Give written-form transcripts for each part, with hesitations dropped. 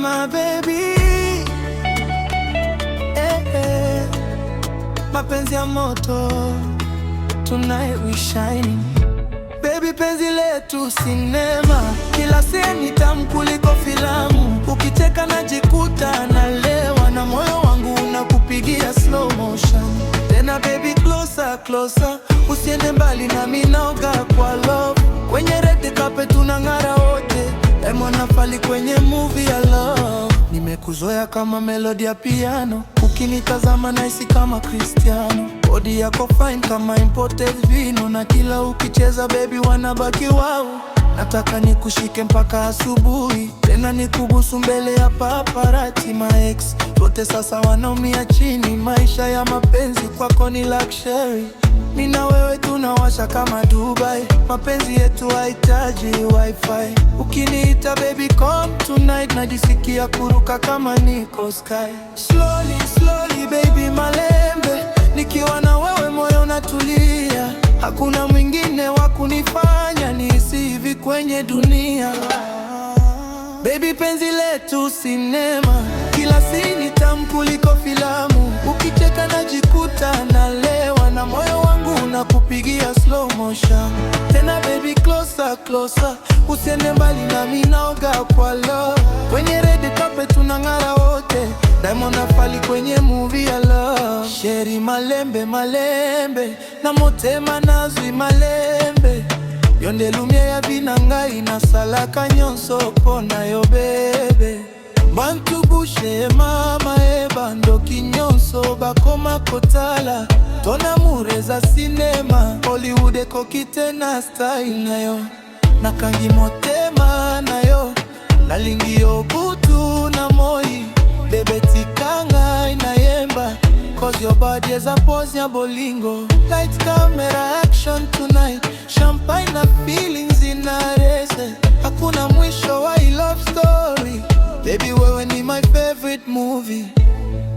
Cinema baby, mapenzi ya moto, tonight we shining. Baby penzi letu sinema, kila scene tamu kuliko filamu. Ukicheka najikuta nalewa, na moyo wangu unakupigia slow motion. Tena baby closer, closer, usiende mbali na mimi naoga kwa love. Kwenye red carpet tunang'ara wote, Diamond na Fally kwenye movie ya love. Nimekuzoea kama melody ya piano, ukinitazama nahisi kama Cristiano. Body yako fine kama imported vino, na kila ukicheza baby wanabaki wow. Nataka nikushike mpaka asubuhi, tena nikubusu mbele ya paparazzi. My ex wote sasa wanaumia chini, maisha ya mapenzi kwako ni luxury. Mimi na wewe tunawasha kama Dubai, mapenzi yetu haitaji wifi. Ukiniita baby come tonight, najisikia kuruka kama niko sky. Slowly, slowly baby malembe, nikiwa na wewe moyo unatulia. Hakuna mwingine wa kunifanya nihisi hivi kwenye dunia. Baby penzi letu sinema, kila scene tamu kuliko filamu. Ukicheka najikuta nalewa, na moyo wangu unakupigia slow motion. Tena baby closer, closer, usiende mbali na mimi naoga kwa love. Kwenye red carpet tunang'ara wote, Diamond na Fally kwenye movie ya love. Sheri malembe malembe, na motema nazwi malembe. Yonde lumye ya binangai, na salaka nyonso pona yo bebe. Bantu bushe mama ebando kinyonso bakoma kotala. Tona mureza cinema, Hollywood ekokite na style na yo. Nakangi motema na yo, nalingi yo butu na moi. Bebe tikanga inayemba, cause your body is a pose ya bolingo. Light camera action tonight, champagne na feelings inarese. Hakuna mwisho wa hii love story, baby wewe ni my favorite movie.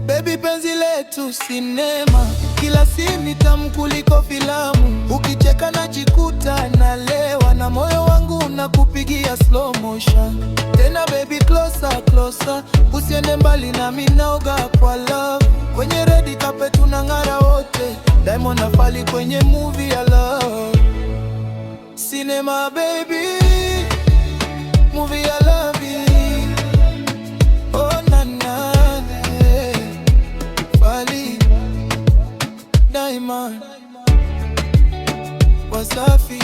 Baby penzi letu sinema, kila scene tamu kuliko filamu. Ukicheka najikuta nalewa, na moyo wangu unakupigia slow motion. Tena baby closer, closer, usiende mbali na mimi naoga kwa love. Kwenye red carpet tunang'ara wote, Diamond na Fally kwenye movie ya love. Cinema baby, movie ya love. Oh na na, Fally, Diamond, Wasafi.